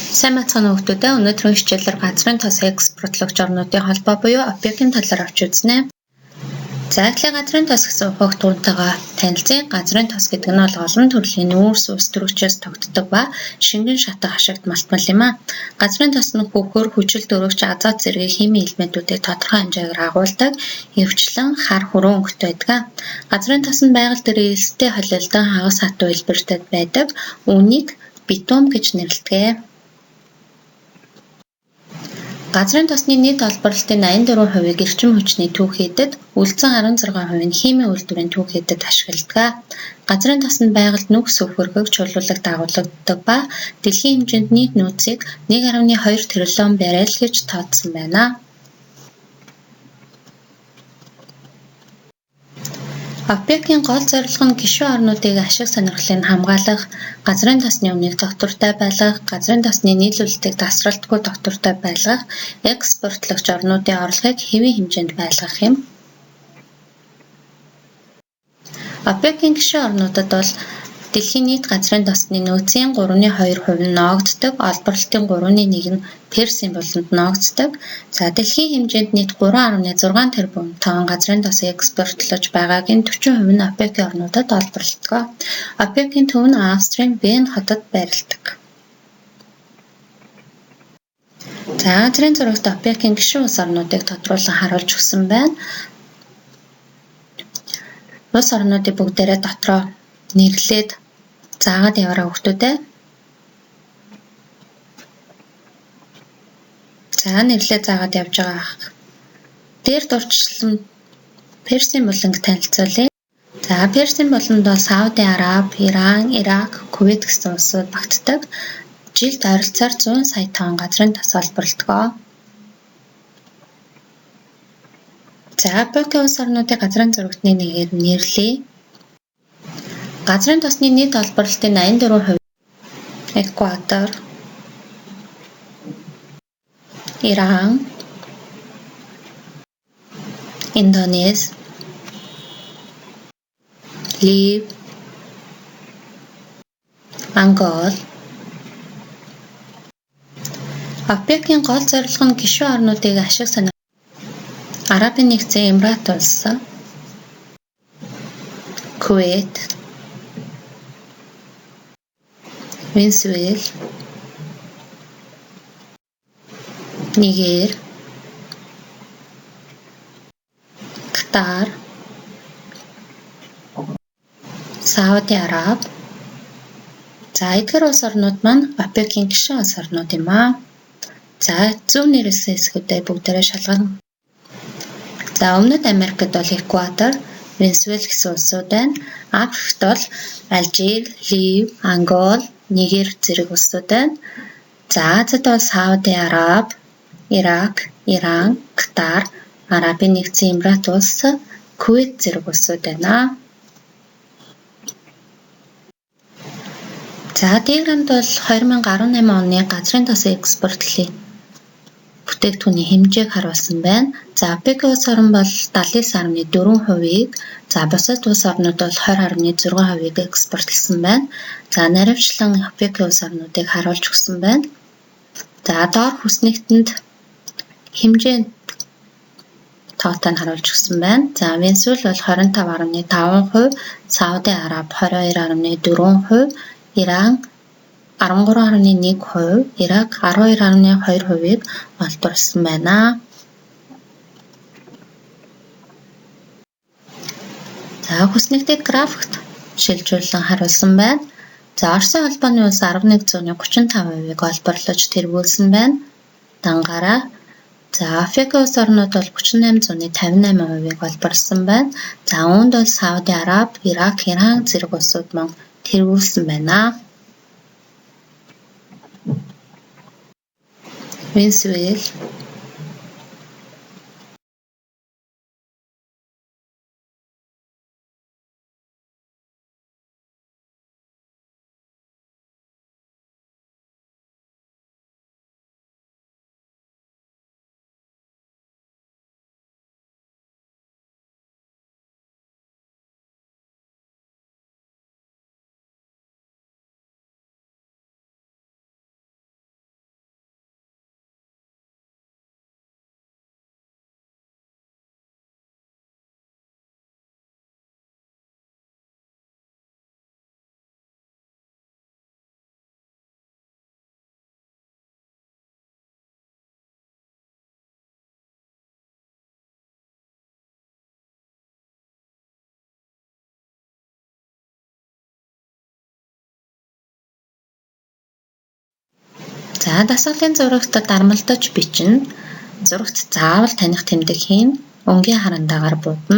Сайн бацхан хүүхдүүдээ өнөөдрийн хичээлээр газрын тос экспортлогч орнуудын холбоо буюу ОПЕC-ийн талаар авч үзнэ. За эхлээд газрын тос гэсэн ухаах дуунтайгаа танилцъя. Газрын тос гэдэг нь бол олон төрлийн нүүрс ус төрөгчөөс тогтдог ба шингэн шатах ашигт малтмал юм а. Газрын тос нь хөхөр, хүчил төрөгч, азот зэрэг химийн элементүүдийг тодорхой хэмжээгээр агуулдаг, ихэвчлэн хар хүрэн өнгөтэй байдаг. Газрын тос нь байгаль дээр элстэй холилдон хагас хатуу хэлбэртэй байдаг. Үүнийг битум гэж нэрлэдэг. Газрын тосны нийт олборлолтын 84%-ийг эрчим хүчний түүхийдэд, үлдсэн 16% нь химийн үйлдвэрийн түүхийдэд ашигладаг. Газрын тос нь байгальд нүкс өвхөргөг чулуулагт агуулдаг ба дэлхийн хэмжээнд нийт нөөцийг 1.2 тэрлион баррел гэж тооцсон байна. ОПЕC-ийн гол зорилго нь гишүүн орнуудыг ашиг сонирхлыг хамгаалах, газрын тосны үнийг тогтвортой байлгах, газрын тосны нийлүүлэлтийг тасралтгүй тогтвортой байлгах, экспортлогч орнуудын орлогыг хэвийн хэмжээнд байлгах юм. ОПЕC-ийн гишүүн орнуудад бол дэлхийн нийт газрын тосны нөөцийн 3.2% нь ноогддог, олборлолтын 3.1 нь персийн буланд ноогддог. За дэлхийн хэмжээнд нийт 3.6 тэрбум тонн газрын тосыг экспортлож байгаагийн 40% нь ОПЕC-ийн орнуудад олборлогддог. ОПЕC-ийн төв нь Австрийн Вен хотод байрладаг. За газрын зурагт ОПЕC-ийн гишүүн улс орнуудыг тодруулан харуулж өгсөн байна. Улс орнуудыг бүгдээрээ дотроо нэрлээд заагаад яваарай хүүхдүүдээ. За нэрлээд заагаад явж байгаа. Дээр дурдсан Персийн буланг танилцуулъя. За Персийн буланд бол Сауди Араб, Иран, Ирак, Кувейт гэсэн улсууд багтдаг. Жилд ойролцоогоор 100 сая тонн газрын тос олборлдог. За ОПЕC-ийн улс орнуудын газрын зурагтны нэгээр нэрлэе. Газрын тосны нийт олборлолтын 84% Эквадор, Иран, Индонез, Лив, Ангол. ОПЕC-ийн гол зорилго нь гишүүн орнуудыг ашиг сонирхох. Арабын нэгдсэн Эмират улс, Кувейт, Венесуэл, Нигер, Катар, Сауди Араб. За эдгээр улс орнууд маань ОПЕC-ийн гишүүн улс орнууд юм аа. За зөв нэрэлсэн хэсгүүдээ бүгдээрээ шалгана. За Өмнөд Америкт бол Эквадор, Венесуэл гэсэн улсууд байна. Африкт бол Алжир, Лив, Ангол, Нигер зэрэг улсууд байна. За Азид бол Сауди Араб, Ирак, Иран, Катар, Арабын нэгдсэн Эмират улс, Кувейт зэрэг улсууд байна. За диаграмд бол 2018 оны газрын тосын экспортлын бүтээгдэхүүний хэмжээг харуулсан байна. За ОПЕC-ийн улс орн бол 79.4%-ийг, за бусад улс орнууд бол 20.6%-ийг экспортлсон байна. За наривчлан ОПЕC-ийн улс орнуудыг харуулж өгсөн байна. За доор хүснэгтэнд хэмжээнд тоотой нь харуулж өгсөн байна. За Венесуэл бол 25.5%, Сауди Араб 22.4%, Иран 13.1%, Ирак 12.2%-ийг олборлсон байна. За хүснэгтийг графикт шилжүүлэн харуулсан байна. За Оросын холбооны улс 11.35%-ийг олборлож тэргүүлсэн байна. Дангаараа за ОПЕC-ийн улс орнууд бол 38.58%-ийг олборлсон байна. За үүнд бол Сауди Араб, Ирак, Иран зэрэг улсууд маань тэргүүлсэн байна. Венесуэл, За дасгалын зурагт дарамталж бичнэ. Зурагт заавал таних тэмдэг хийн. Өнгийн харандаагаар будна.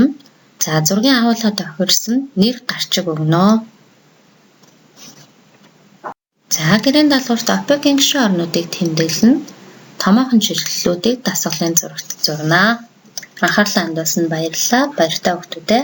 За зургийн агуулга тохирсон нэр гарчиг өгнө. За гэрийн даалгаварт ОПЕК-ийн гишүүн орнуудыг тэмдэглэн томоохон шилжилтүүдийг дасгалын зурагт зурна. Анхаарлаа хандуулсанд баярлалаа. Баяртай хүүхдүүдээ.